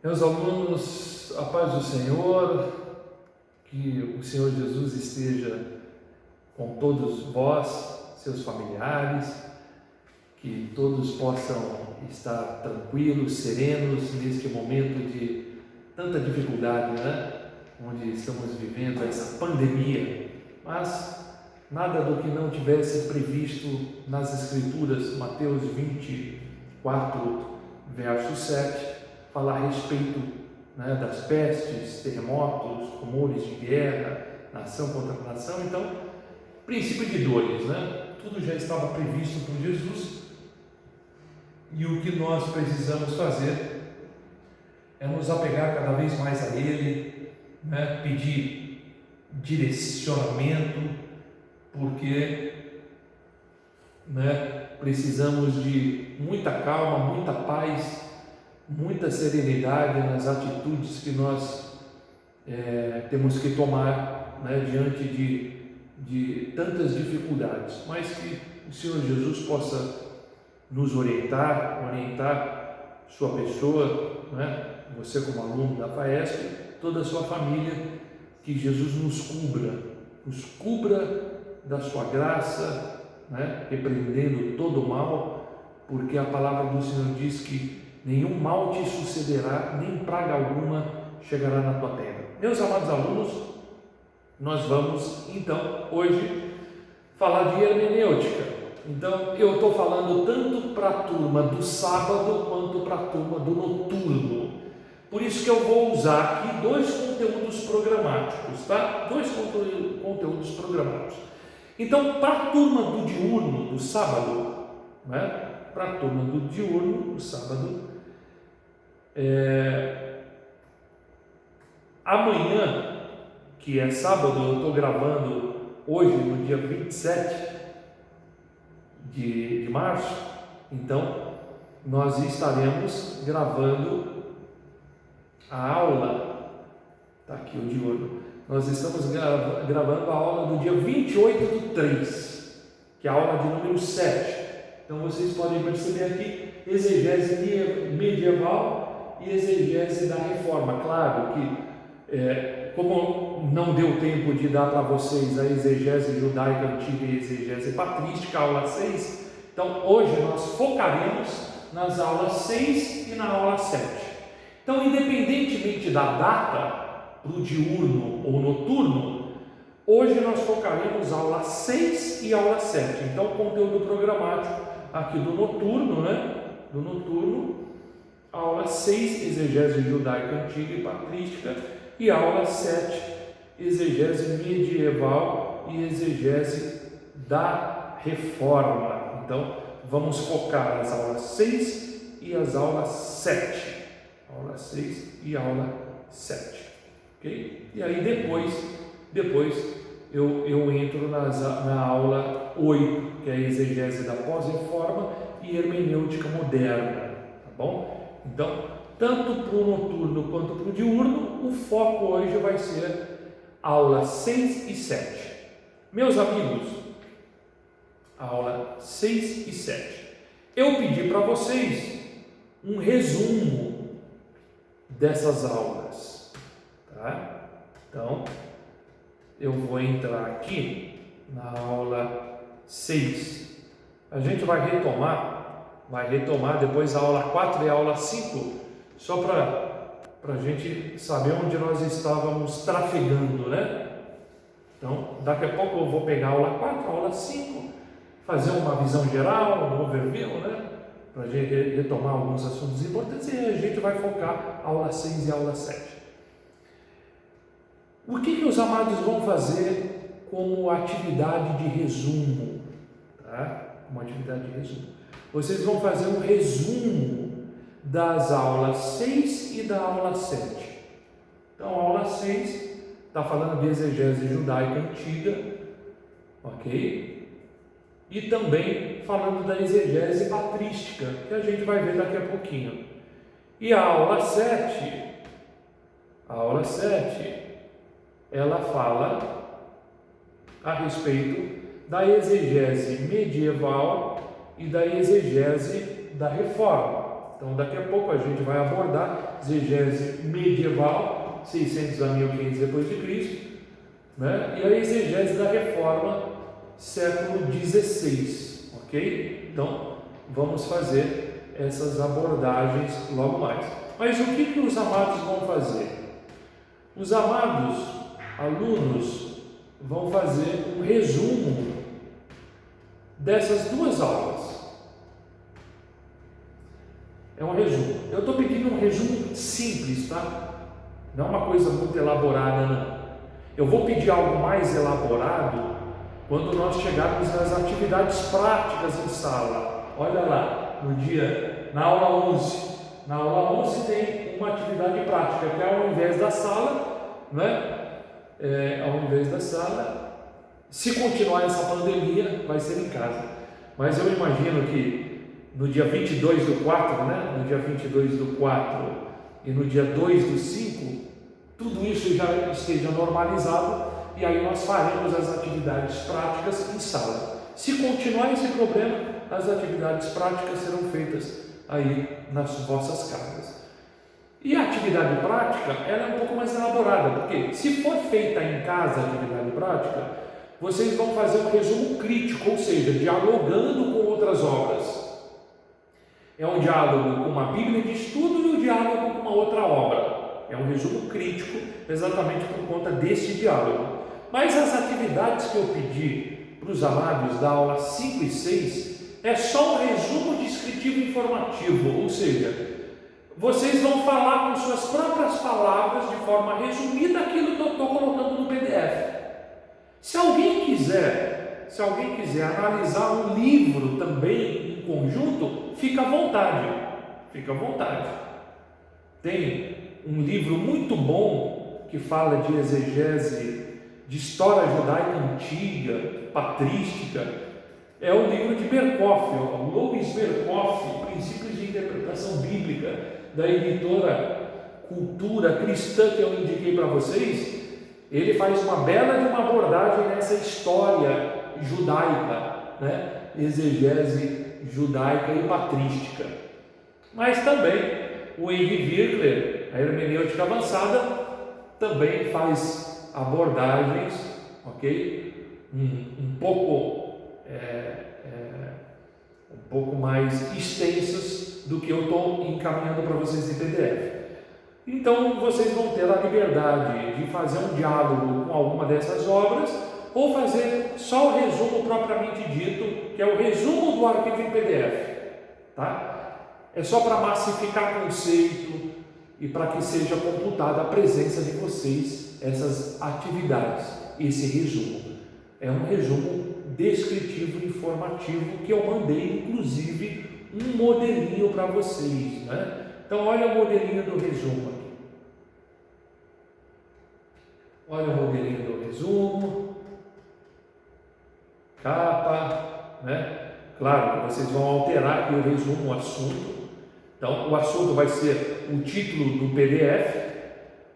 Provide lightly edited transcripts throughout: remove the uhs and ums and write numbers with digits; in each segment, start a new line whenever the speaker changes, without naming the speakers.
Meus alunos, a paz do Senhor, que o Senhor Jesus esteja com todos vós, seus familiares, que todos possam estar tranquilos, serenos neste momento de tanta dificuldade, onde estamos vivendo essa pandemia, mas nada do que não tivesse previsto nas Escrituras. Mateus 24, verso 7, fala a respeito das pestes, terremotos, rumores de guerra, nação contra nação. Então, princípio de dores, tudo já estava previsto por Jesus, e o que nós precisamos fazer é nos apegar cada vez mais a Ele, pedir direcionamento, porque precisamos de muita calma, muita paz, muita serenidade nas atitudes que nós temos que tomar diante de tantas dificuldades, mas que o Senhor Jesus possa nos orientar sua pessoa, você como aluno da FAESP, toda a sua família, que Jesus nos cubra da sua graça, repreendendo todo o mal, porque a palavra do Senhor diz que nenhum mal te sucederá, nem praga alguma chegará na tua tenda. Meus amados alunos, nós vamos então hoje falar de hermenêutica. Então eu estou falando tanto para a turma do sábado quanto para a turma do noturno. Por isso que eu vou usar aqui dois conteúdos programáticos, tá? Dois conteúdos programáticos. Então, para a turma do diurno, do sábado, para a turma do diurno, do sábado, amanhã, que é sábado, eu estou gravando hoje, no dia 27 de março, então nós estaremos gravando a aula, está aqui o diurno, nós estamos gravando a aula do dia 28/3, que é a aula de número 7. Então vocês podem perceber aqui exegese medieval e exegese da reforma. Claro que como não deu tempo de dar para vocês a exegese judaica antiga e exegese patrística, aula 6, então hoje nós focaremos nas aulas 6 e na aula 7. Então, independentemente da data, para o diurno ou noturno, hoje nós focaremos aula 6 e aula 7. Então, conteúdo programático aqui do noturno, do noturno, aula 6, exegese judaica antiga e patrística, e aula 7, exegese medieval e exegese da reforma. Então, vamos focar as aulas 6 e as aulas 7. Aula 6 e aula 7. Ok? E aí depois eu entro na aula 8, que é a exegese da pós-reforma e hermenêutica moderna. Tá bom? Então, tanto para o noturno quanto para o diurno, o foco hoje vai ser aula 6 e 7. Meus amigos, aula 6 e 7. Eu pedi para vocês um resumo dessas aulas, tá? Então, eu vou entrar aqui na aula 6. A gente vai retomar depois a aula 4 e a aula 5, só para a gente saber onde nós estávamos trafegando, Então, daqui a pouco eu vou pegar a aula 4, a aula 5, fazer uma visão geral, um overview, para a gente retomar alguns assuntos importantes, e a gente vai focar a aula 6 e a aula 7. O que os amados vão fazer como atividade de resumo? Uma atividade de resumo. Vocês vão fazer um resumo das aulas 6 e da aula 7. Então, a aula 6 está falando de exegese judaica antiga, ok? E também falando da exegese patrística, que a gente vai ver daqui a pouquinho. E a aula 7, ela fala a respeito da exegese medieval e da exegese da reforma. Então, daqui a pouco a gente vai abordar exegese medieval, 600 a 1500 depois de Cristo, né? E a exegese da Reforma, século XVI, ok? Então, vamos fazer essas abordagens logo mais. Mas o que os amados vão fazer? Os amados alunos vão fazer um resumo dessas duas aulas. É um resumo. Eu estou pedindo um resumo simples, tá? Não é uma coisa muito elaborada, não. Eu vou pedir algo mais elaborado quando nós chegarmos nas atividades práticas em sala. Olha lá, na aula 11. Na aula 11 tem uma atividade prática, que é ao invés da sala, né? Ao invés da sala, se continuar essa pandemia, vai ser em casa. Mas eu imagino que no dia 22 do 4, né? No dia 22 do 4 e no dia 2 do 5, tudo isso já esteja normalizado e aí nós faremos as atividades práticas em sala. Se continuar esse problema, as atividades práticas serão feitas aí nas vossas casas. E a atividade prática, ela é um pouco mais elaborada, porque se for feita em casa a atividade prática, vocês vão fazer um resumo crítico, ou seja, dialogando com outras obras. É um diálogo com uma Bíblia de estudo e um diálogo com uma outra obra. É um resumo crítico, exatamente por conta desse diálogo. Mas as atividades que eu pedi para os amados da aula 5 e 6 é só um resumo descritivo informativo, ou seja, vocês vão falar com suas próprias palavras, de forma resumida, aquilo que eu estou colocando no PDF. Se alguém quiser analisar um livro também em conjunto, fica à vontade. Fica à vontade. Tem um livro muito bom que fala de exegese, de história judaica antiga, patrística. É o livro de Berkoff, Louis Berkoff, Princípios de Interpretação Bíblica, da editora Cultura Cristã, que eu indiquei para vocês. Ele faz uma bela de uma abordagem nessa história judaica, né? Exegese judaica e patrística. Mas também o Henry Virkler, a hermenêutica avançada, também faz abordagens, ok? Um pouco mais extensas do que eu estou encaminhando para vocês em PDF. Então vocês vão ter a liberdade de fazer um diálogo com alguma dessas obras ou fazer só o resumo propriamente dito, que é o resumo do arquivo em PDF, tá? É só para massificar conceito e para que seja computada a presença de vocês, essas atividades, esse resumo. É um resumo descritivo e informativo que eu mandei, inclusive, um modelinho para vocês, né? Então, olha o modelinho do resumo aqui. Olha o modelinho do resumo. Capa, né? Claro que vocês vão alterar aqui o resumo, o assunto. Então, o assunto vai ser o título do PDF.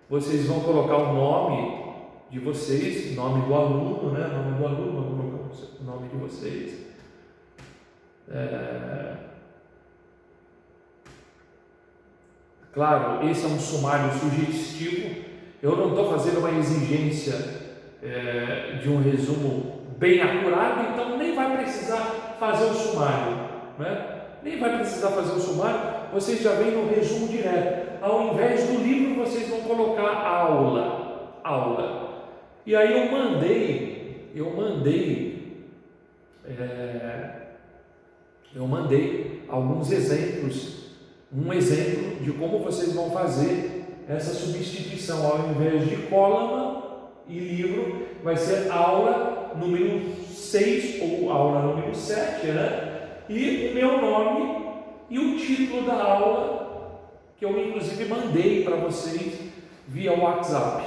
Vocês vão colocar o nome de vocês, nome do aluno, né? Nome do aluno, vou colocar o nome de vocês. Claro, esse é um sumário sugestivo. Eu não estou fazendo uma exigência de um resumo bem acurado, então nem vai precisar fazer o sumário, né? Nem vai precisar fazer o sumário, vocês já vêm no resumo direto. Ao invés do livro, vocês vão colocar aula. E aí eu mandei alguns exemplos. Um exemplo de como vocês vão fazer essa substituição. Ao invés de coluna e livro, vai ser aula número 6 ou aula número 7, né? E o meu nome e o título da aula, que eu inclusive mandei para vocês via WhatsApp.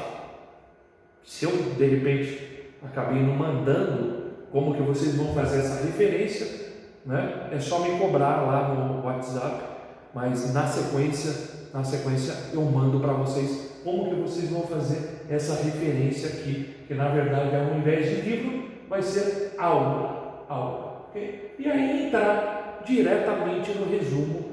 Se eu de repente acabei não mandando, como que vocês vão fazer essa referência, né? É só me cobrar lá no WhatsApp. Mas na sequência eu mando para vocês como que vocês vão fazer essa referência aqui, que na verdade ao invés de livro vai ser aula, okay? E aí entrar diretamente no resumo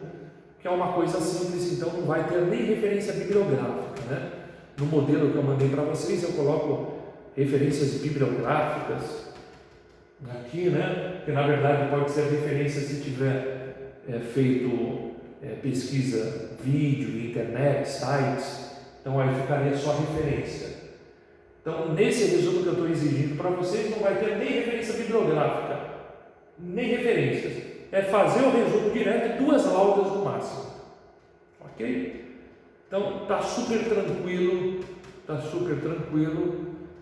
que é uma coisa simples, então não vai ter nem referência bibliográfica, né? No modelo que eu mandei para vocês, eu coloco referências bibliográficas aqui, né? Que na verdade pode ser referência se tiver feito pesquisa, vídeo, internet, sites, então aí ficaria só referência. Então, nesse resumo que eu estou exigindo para vocês, não vai ter nem referência bibliográfica, nem referências. É fazer o resumo direto e 2 laudas no máximo. Ok? Então, está super tranquilo,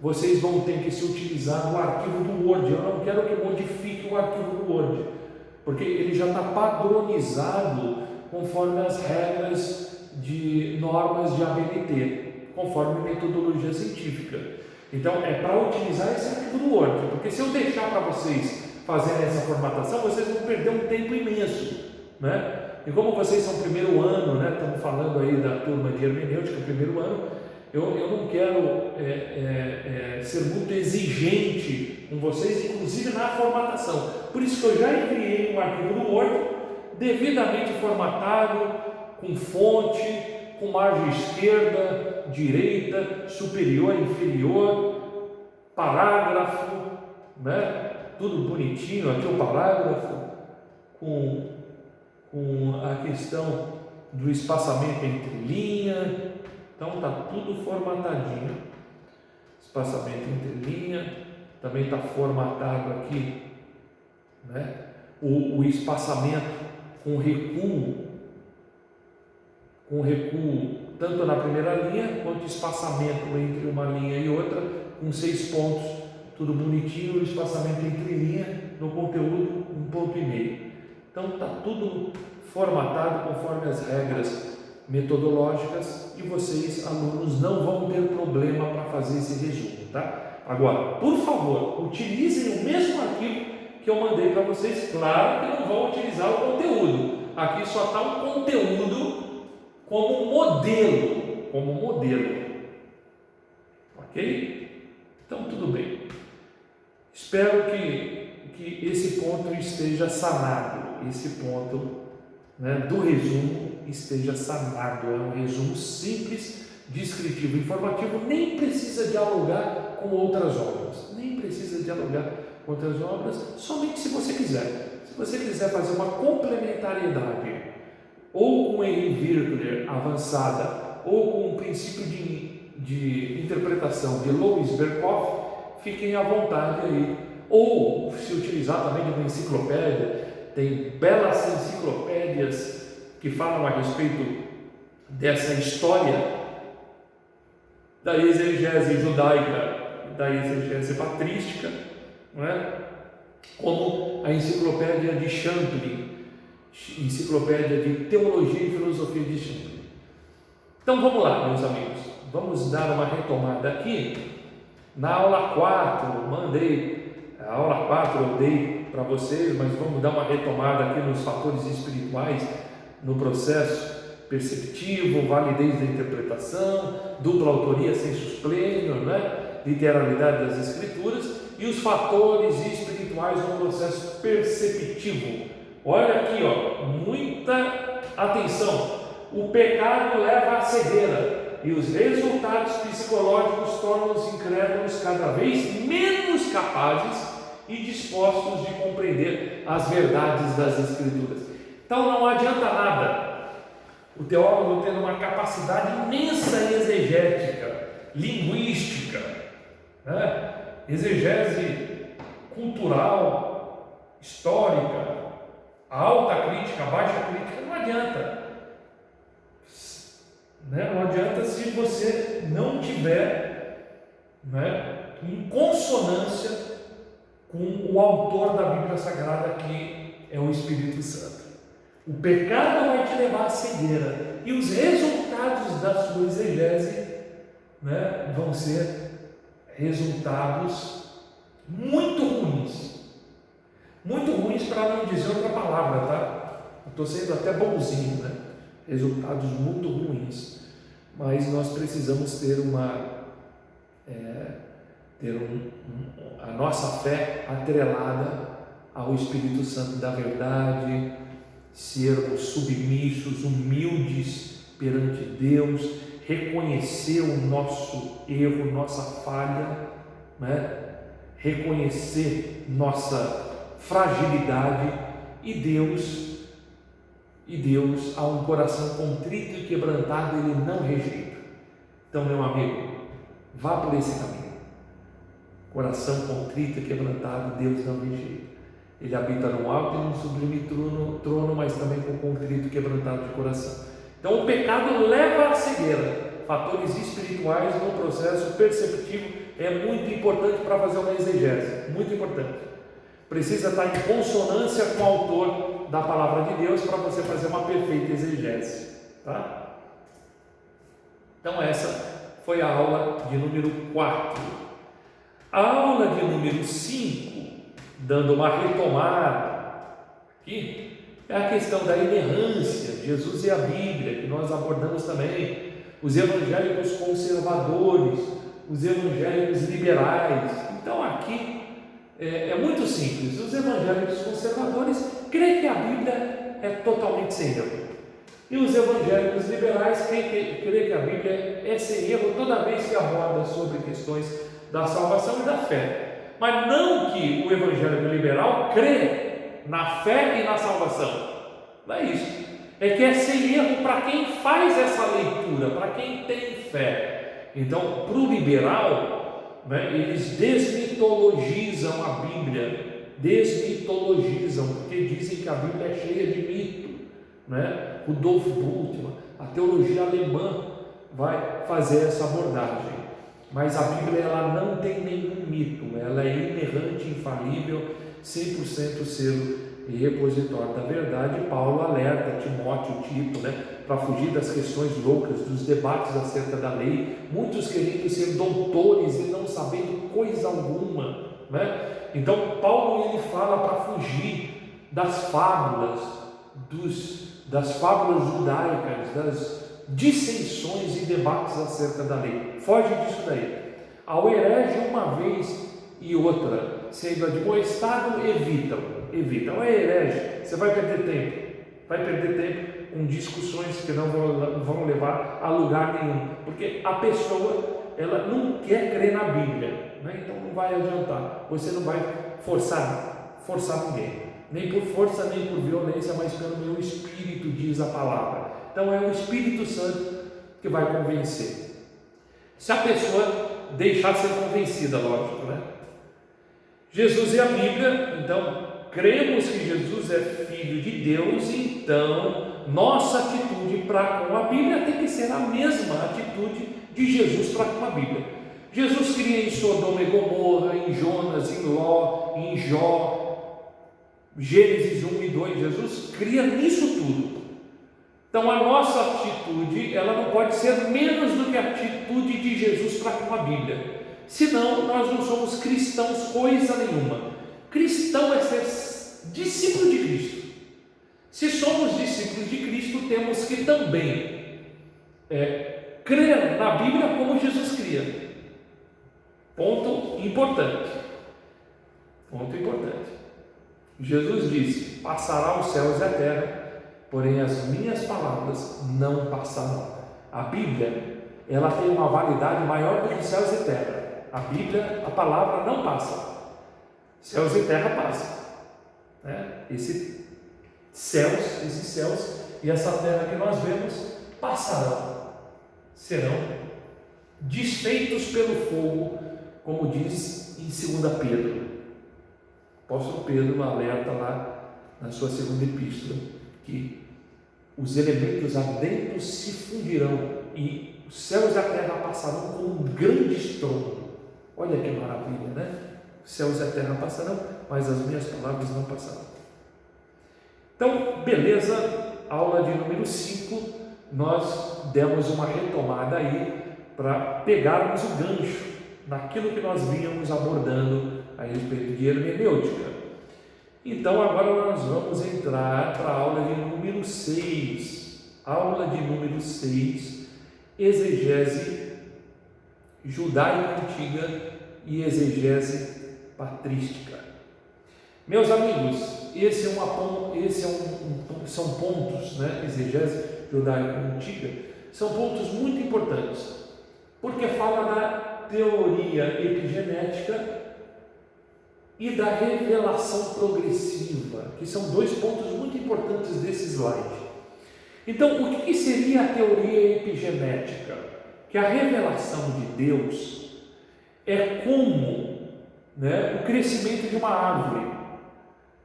Vocês vão ter que se utilizar do arquivo do Word. Eu não quero que modifique o arquivo do Word, porque ele já está padronizado conforme as regras de normas de ABNT, conforme metodologia científica. Então, é para utilizar esse arquivo do Word, porque se eu deixar para vocês fazerem essa formatação, vocês vão perder um tempo imenso, né? E como vocês são primeiro ano, né? Estamos falando aí da turma de hermenêutica, primeiro ano, eu não quero ser muito exigente com vocês, inclusive na formatação. Por isso que eu já enviei um arquivo do Word, devidamente formatado, com fonte, com margem esquerda, direita, superior, inferior, parágrafo, né? Tudo bonitinho, aqui o parágrafo, com a questão do espaçamento entre linha. Então está tudo formatadinho. Espaçamento entre linha, também está formatado aqui, né? O espaçamento com recuo tanto na primeira linha, quanto espaçamento entre uma linha e outra, com 6 pontos, tudo bonitinho, o espaçamento entre linha, no conteúdo, 1,5 ponto. Então está tudo formatado conforme as regras metodológicas e vocês, alunos, não vão ter problema para fazer esse resumo, tá? Agora, por favor, utilizem o mesmo arquivo que eu mandei para vocês. Claro que não vão utilizar o conteúdo, aqui só está o conteúdo como modelo, ok? Então tudo bem, espero que esse ponto esteja sanado, esse ponto, né, do resumo esteja sanado. É um resumo simples, descritivo, informativo, nem precisa dialogar com outras obras, somente se você quiser. Se você quiser fazer uma complementariedade, ou com Henri Virkler avançada, ou com o princípio de interpretação de Louis Berkhoff, fiquem à vontade aí. Ou se utilizar também de uma enciclopédia, tem belas enciclopédias que falam a respeito dessa história da exegese judaica, da exegese patrística, não é? Como a enciclopédia de Champlin, enciclopédia de teologia e filosofia de Champlin. Então vamos lá, meus amigos, vamos dar uma retomada aqui. Na aula 4, a aula 4 eu dei para vocês, mas vamos dar uma retomada aqui nos fatores espirituais, no processo perceptivo, validez da interpretação, dupla autoria, sensus pleno, né? Literalidade das escrituras e os fatores espirituais no processo perceptivo. Olha aqui, ó, muita atenção. O pecado leva à cegueira e os resultados psicológicos tornam os incrédulos cada vez menos capazes e dispostos de compreender as verdades das Escrituras. Então não adianta nada o teólogo tendo uma capacidade imensa exegética, linguística, né? Exegese cultural, histórica, alta crítica, baixa crítica, não adianta. Não adianta se você não tiver, né, em consonância com o autor da Bíblia Sagrada, que é o Espírito Santo. O pecado vai te levar à cegueira e os resultados da sua exegese, né, vão ser resultados muito ruins, para não dizer outra palavra, tá? Eu estou sendo até bonzinho, né? Resultados muito ruins, mas nós precisamos ter a nossa fé atrelada ao Espírito Santo da verdade, sermos submissos, humildes perante Deus, reconhecer o nosso erro, nossa falha, né? Reconhecer nossa fragilidade, e Deus, a um coração contrito e quebrantado, Ele não rejeita. Então, meu amigo, vá por esse caminho. Coração contrito e quebrantado, Deus não rejeita. Ele habita no alto e no sublime trono, mas também com contrito e quebrantado de coração. Então, o pecado leva à cegueira. Fatores espirituais no processo perceptivo é muito importante para fazer uma exegese, muito importante. Precisa estar em consonância com o autor da palavra de Deus para você fazer uma perfeita exegese, tá? Então essa foi a aula de número 4. A aula de número 5, dando uma retomada aqui, é a questão da inerrância, Jesus e a Bíblia, que nós abordamos também, os evangélicos conservadores, os evangélicos liberais. Então aqui é muito simples. Os evangélicos conservadores creem que a Bíblia é totalmente sem erro, e os evangélicos liberais creem que a Bíblia é sem erro toda vez que aborda sobre questões da salvação e da fé. Mas não que o evangélico liberal crê na fé e na salvação, não é isso. É que é sem erro para quem faz essa leitura, para quem tem fé. Então, para o liberal, né, eles desmitologizam a Bíblia, porque dizem que a Bíblia é cheia de mito, né? Rudolf Bultmann, a teologia alemã, vai fazer essa abordagem. Mas a Bíblia, ela não tem nenhum mito, ela é inerrante, infalível, 100% selo e repositório da verdade. Paulo alerta Timóteo, Tito, né, para fugir das questões loucas, dos debates acerca da lei, muitos querendo ser doutores e não sabendo coisa alguma, né? Então Paulo, ele fala para fugir das fábulas, das fábulas judaicas, das dissensões e debates acerca da lei. Foge disso daí. Ao herege uma vez e outra sendo admoestado, evita. O herege, você vai perder tempo com discussões que não vão levar a lugar nenhum, porque a pessoa, ela não quer crer na Bíblia, né? Então não vai adiantar, você não vai forçar ninguém, nem por força, nem por violência, mas pelo meu Espírito, diz a palavra. Então é o Espírito Santo que vai convencer, se a pessoa deixar ser convencida, lógico, né? Jesus e a Bíblia. Então, cremos que Jesus é Filho de Deus, então nossa atitude para com a Bíblia tem que ser a mesma atitude de Jesus para com a Bíblia. Jesus cria em Sodoma e Gomorra, em Jonas, em Ló, em Jó, Gênesis 1 e 2, Jesus cria nisso tudo. Então a nossa atitude, ela não pode ser menos do que a atitude de Jesus para com a Bíblia, senão nós não somos cristãos coisa nenhuma. Cristão é ser discípulo de Cristo. Se somos discípulos de Cristo, temos que também crer na Bíblia como Jesus cria. Ponto importante. Jesus disse: passará os céus e a terra, porém as minhas palavras não passarão. A Bíblia, ela tem uma validade maior do que céus e terra. A Bíblia, a palavra não passa. Céus e terra passam, né? Esses céus e essa terra que nós vemos passarão, serão desfeitos pelo fogo, como diz em 2 Pedro. O apóstolo Pedro alerta lá na sua segunda epístola que os elementos adentros se fundirão e os céus e a terra passarão com um grande estrondo. Olha que maravilha, né? Os céus e a terra passarão, mas as minhas palavras não passarão. Então, beleza, aula de número 5, nós demos uma retomada aí para pegarmos o gancho naquilo que nós vínhamos abordando a respeito de hermenêutica. Então, agora nós vamos entrar para a aula de número 6. Aula de número 6, exegese judaica antiga e exegese patrística. Meus amigos, são pontos, né, exegese judaica antiga, são pontos muito importantes, porque fala da teoria epigenética e da revelação progressiva, que são dois pontos muito importantes desse slide. Então, o que seria a teoria epigenética? Que a revelação de Deus é como, né, o crescimento de uma árvore.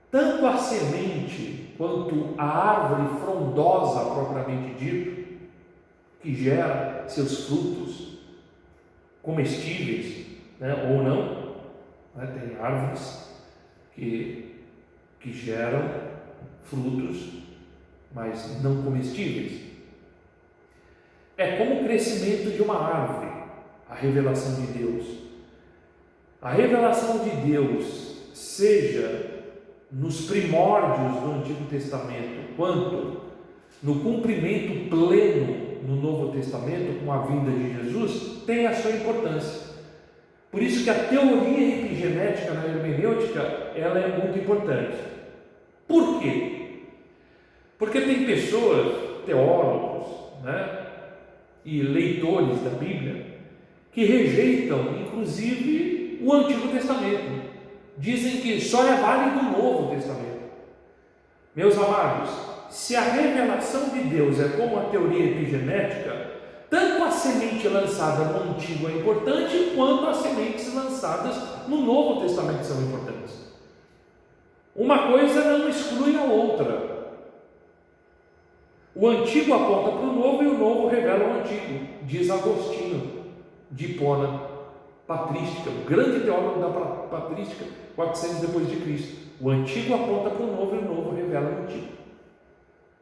Tanto a semente quanto a árvore frondosa, propriamente dito, que gera seus frutos comestíveis, né, ou não, né, tem árvores que geram frutos, mas não comestíveis. É como o crescimento de uma árvore, a revelação de Deus. A revelação de Deus, seja nos primórdios do Antigo Testamento, quanto no cumprimento pleno no Novo Testamento, com a vinda de Jesus, tem a sua importância. Por isso que a teoria epigenética na hermenêutica, ela é muito importante. Por quê? Porque tem pessoas, teólogos, né, e leitores da Bíblia, que rejeitam, inclusive, o Antigo Testamento. Dizem que só é válido o Novo Testamento. Meus amados, se a revelação de Deus é como a teoria epigenética, tanto a semente lançada no Antigo é importante, quanto as sementes lançadas no Novo Testamento são importantes. Uma coisa não exclui a outra. O Antigo aponta para o Novo e o Novo revela o Antigo, diz Agostinho, de Hipona patrística, o grande teólogo da patrística, 400 depois de Cristo. O Antigo aponta para o Novo e o Novo revela o Antigo.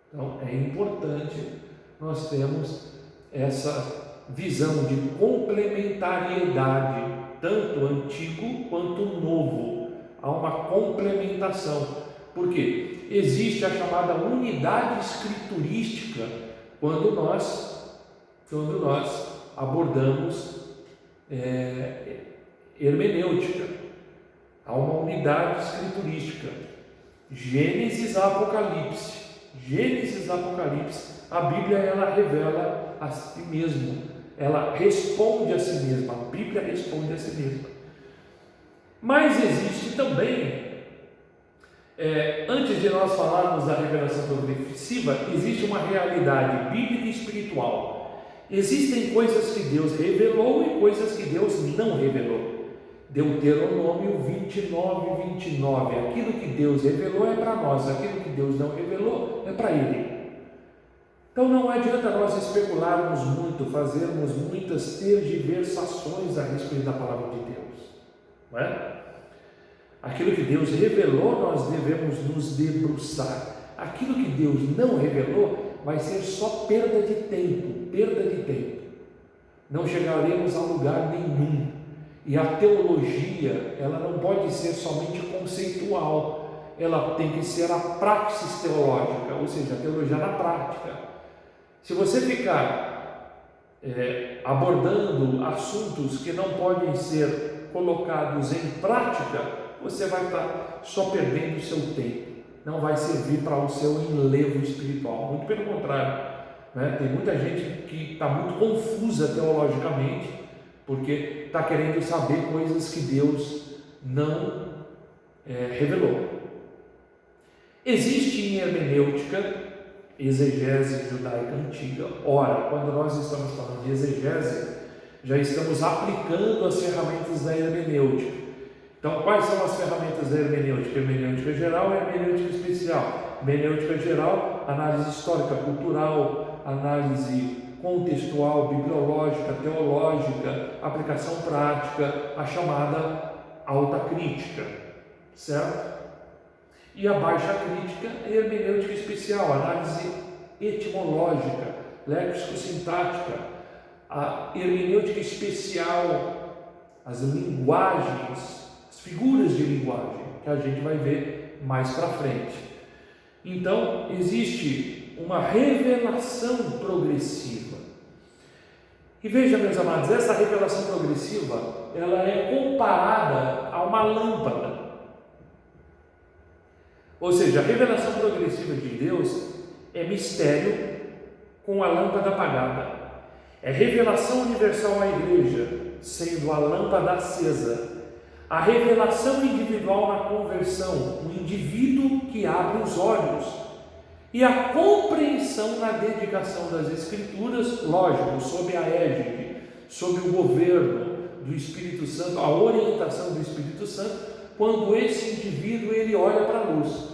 Então é importante nós termos essa visão de complementariedade, tanto antigo quanto novo. Há uma complementação, porque existe a chamada unidade escriturística quando nós abordamos hermenêutica. Há uma unidade escriturística, Gênesis a Apocalipse. Gênesis a Apocalipse, a Bíblia, ela revela a si mesmo, ela responde a si mesma, a Bíblia responde a si mesma. Mas existe também, antes de nós falarmos da revelação progressiva, existe uma realidade bíblica e espiritual. Existem coisas que Deus revelou e coisas que Deus não revelou. Deuteronômio 29, 29. Aquilo que Deus revelou é para nós, aquilo que Deus não revelou é para Ele. Então não adianta nós especularmos muito, fazermos muitas tergiversações a respeito da palavra de Deus, não é? Aquilo que Deus revelou, nós devemos nos debruçar. Aquilo que Deus não revelou vai ser só perda de tempo, perda de tempo. Não chegaremos a lugar nenhum. E a teologia, ela não pode ser somente conceitual, ela tem que ser a praxis teológica, ou seja, a teologia na prática. Se você ficar abordando assuntos que não podem ser colocados em prática, você vai estar só perdendo o seu tempo, não vai servir para o seu enlevo espiritual, muito pelo contrário, né? Tem muita gente que está muito confusa teologicamente, porque está querendo saber coisas que Deus não revelou. Existe em hermenêutica, exegese judaica antiga. Ora, quando nós estamos falando de exegese, já estamos aplicando as ferramentas da hermenêutica. Então, quais são as ferramentas da hermenêutica? Hermenêutica geral e hermenêutica especial. Hermenêutica geral, análise histórica, cultural, análise contextual, bibliológica, teológica, aplicação prática, a chamada alta crítica, certo? E a baixa crítica é hermenêutica especial, análise etimológica, léxico-sintática, a hermenêutica especial, as linguagens, as figuras de linguagem, que a gente vai ver mais para frente. Então, existe uma revelação progressiva. E veja, meus amados, essa revelação progressiva, ela é comparada a uma lâmpada. Ou seja, a revelação progressiva de Deus é mistério com a lâmpada apagada. É revelação universal à igreja, sendo a lâmpada acesa. A revelação individual na conversão, o indivíduo que abre os olhos. E a compreensão na dedicação das Escrituras, lógico, sob a égide, sob o governo do Espírito Santo, a orientação do Espírito Santo, quando esse indivíduo ele olha para a luz.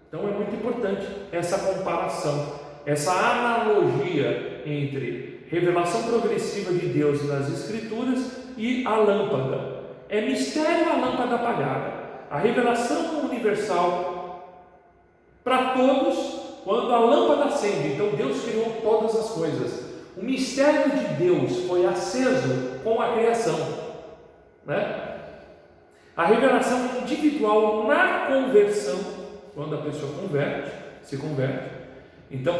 Então é muito importante essa comparação, essa analogia entre revelação progressiva de Deus nas Escrituras e a lâmpada. É mistério a lâmpada apagada. A revelação universal para todos quando a lâmpada acende. Então Deus criou todas as coisas. O mistério de Deus foi aceso com a criação, né? A revelação individual na conversão, quando a pessoa se converte. Então,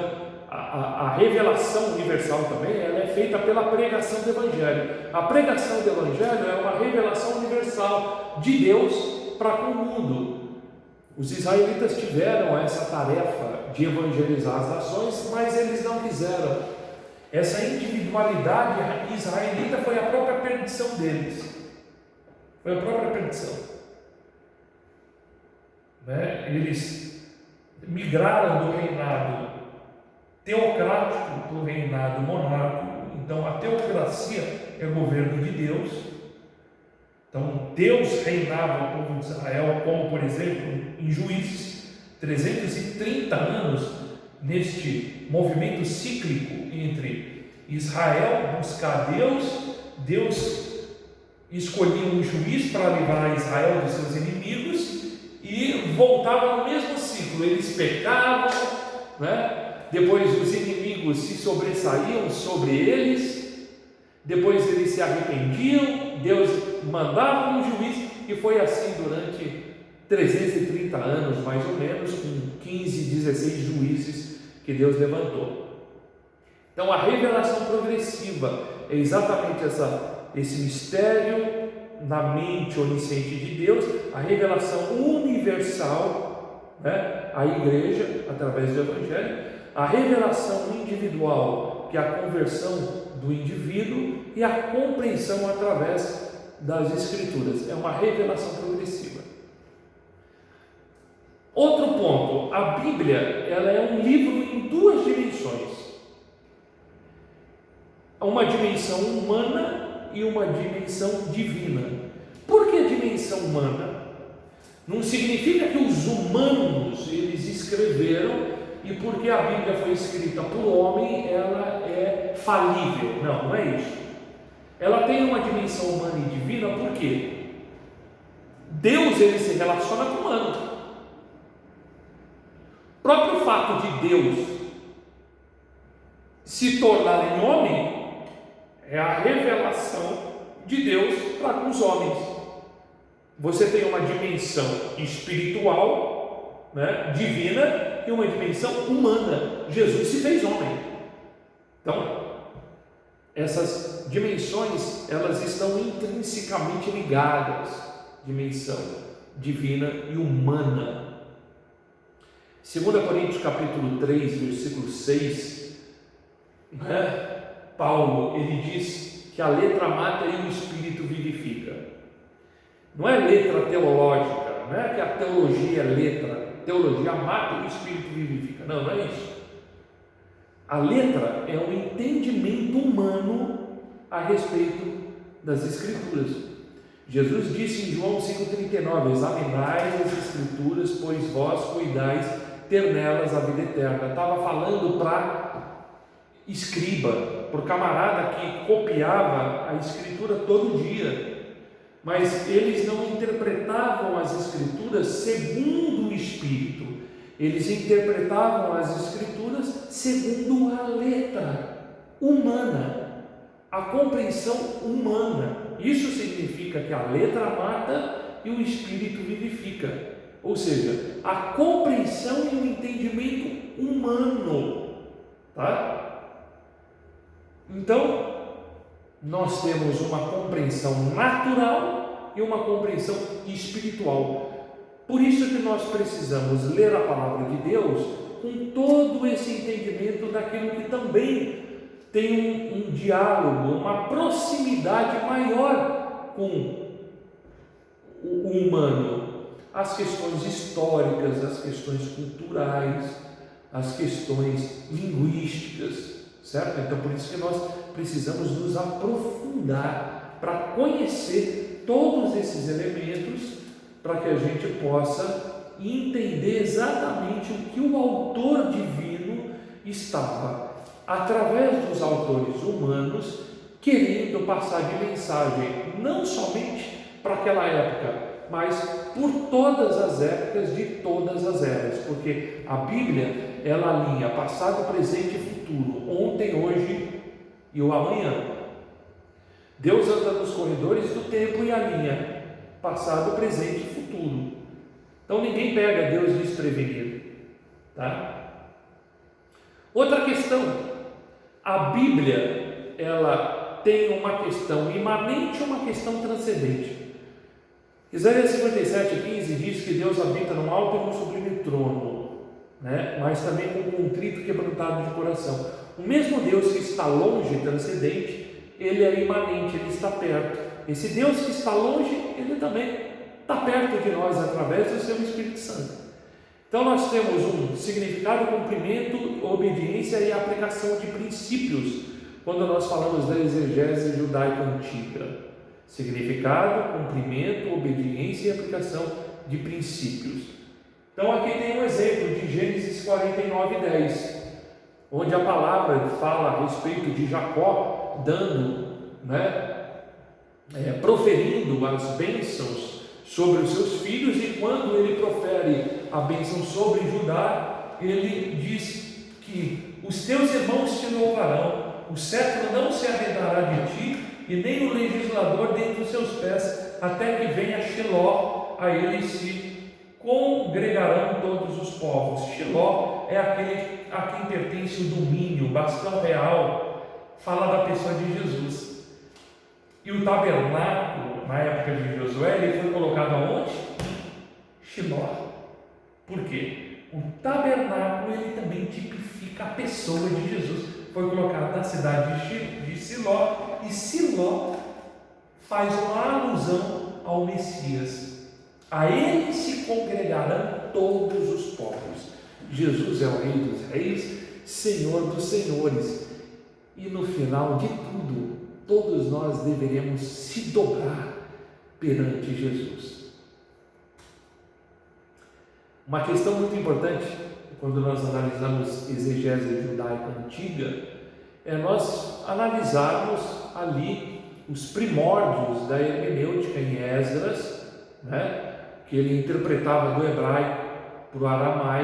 a revelação universal também ela é feita pela pregação do Evangelho. A pregação do Evangelho é uma revelação universal de Deus para com o mundo. Os israelitas tiveram essa tarefa de evangelizar as nações, mas eles não fizeram. Essa individualidade israelita foi a própria perdição deles. Foi a própria perdição. Né? Eles migraram do reinado teocrático para o reinado monárquico. Então a teocracia é o governo de Deus. Então Deus reinava o povo de Israel, como por exemplo em Juízes, 330 anos neste movimento cíclico entre Israel buscar Deus, Deus escolhia um juiz para livrar Israel dos seus inimigos e voltava no mesmo ciclo. Eles pecavam, né? Depois os inimigos se sobressaíam sobre eles, depois eles se arrependiam, Deus mandava um juiz, e foi assim durante 330 anos, mais ou menos, com 15, 16 juízes que Deus levantou. Então a revelação progressiva é exatamente esse mistério na mente onisciente de Deus, a revelação universal, né, à igreja, através do Evangelho, a revelação individual, que é a conversão do indivíduo, e a compreensão através das Escrituras. É uma revelação progressiva. Outro ponto, a Bíblia ela é um livro em duas dimensões. Uma dimensão humana e uma dimensão divina. Por que dimensão humana? Não significa que os humanos eles escreveram e porque a Bíblia foi escrita por homem, ela é falível. Não, não é isso. Ela tem uma dimensão humana e divina, por quê? Deus ele se relaciona com o humano. O próprio fato de Deus se tornar em homem é a revelação de Deus para com os homens. Você tem uma dimensão espiritual, né, divina, e uma dimensão humana. Jesus se fez homem. Então, essas dimensões, elas estão intrinsecamente ligadas, dimensão divina e humana. 2 Coríntios capítulo 3, versículo 6, né? Paulo, ele diz que a letra mata e o Espírito vivifica. Não é letra teológica, não é que a teologia é letra, teologia mata e o Espírito vivifica. Não, não é isso. A letra é um entendimento humano a respeito das Escrituras. Jesus disse em João 5,39: examinai as Escrituras, pois vós cuidais ter nelas a vida eterna. Estava falando para escriba, para o camarada que copiava a Escritura todo dia, mas eles não interpretavam as Escrituras segundo o Espírito, eles interpretavam as Escrituras segundo a letra humana, a compreensão humana. Isso significa que a letra mata e o Espírito vivifica, ou seja, a compreensão e o entendimento humano, tá? Então, nós temos uma compreensão natural e uma compreensão espiritual. Por isso que nós precisamos ler a palavra de Deus com todo esse entendimento daquilo que também tem um diálogo, uma proximidade maior com o humano. As questões históricas, as questões culturais, as questões linguísticas, certo? Então, por isso que nós precisamos nos aprofundar para conhecer todos esses elementos, para que a gente possa entender exatamente o que o autor divino estava, através dos autores humanos, querendo passar de mensagem, não somente para aquela época, mas por todas as épocas de todas as eras, porque a Bíblia, ela alinha passado, presente e futuro, ontem, hoje e o amanhã. Deus anda nos corredores do tempo e alinha passado, presente e futuro. Então ninguém pega Deus desprevenido, tá? Outra questão, a Bíblia, ela tem uma questão imanente e uma questão transcendente. Isaías 57:15 diz que Deus habita num alto e num sublime trono, né? Mas também com um contrito e quebrantado de coração. O mesmo Deus que está longe e transcendente, ele é imanente, ele está perto. Esse Deus que está longe, ele também está perto de nós através do seu Espírito Santo. Então nós temos um significado, cumprimento, obediência e aplicação de princípios quando nós falamos da exegese judaica antiga. Significado, cumprimento, obediência e aplicação de princípios. Então aqui tem um exemplo de Gênesis 49:10, onde a palavra fala a respeito de Jacó dando, proferindo as bênçãos sobre os seus filhos, e quando ele profere a bênção sobre Judá, ele diz que os teus irmãos te louvarão, o cetro não se arredará de ti, e nem o legislador dentre os seus pés, até que venha Shiló, a ele se congregarão todos os povos. Shiló é aquele a quem pertence o domínio, o bastão real, fala da pessoa de Jesus. E o tabernáculo, na época de Josué, ele foi colocado aonde? Shiló. Por quê? O tabernáculo, ele também tipifica a pessoa de Jesus. Foi colocado na cidade de Siló, e Siló faz uma alusão ao Messias. A ele se congregarão todos os povos. Jesus é o Rei dos Reis, Senhor dos Senhores, e no final de tudo, todos nós deveremos se dobrar perante Jesus. Uma questão muito importante quando nós analisamos exegese judaica antiga é nós analisarmos ali os primórdios da hermenêutica em Esdras, que ele interpretava do hebraico para o aramaico,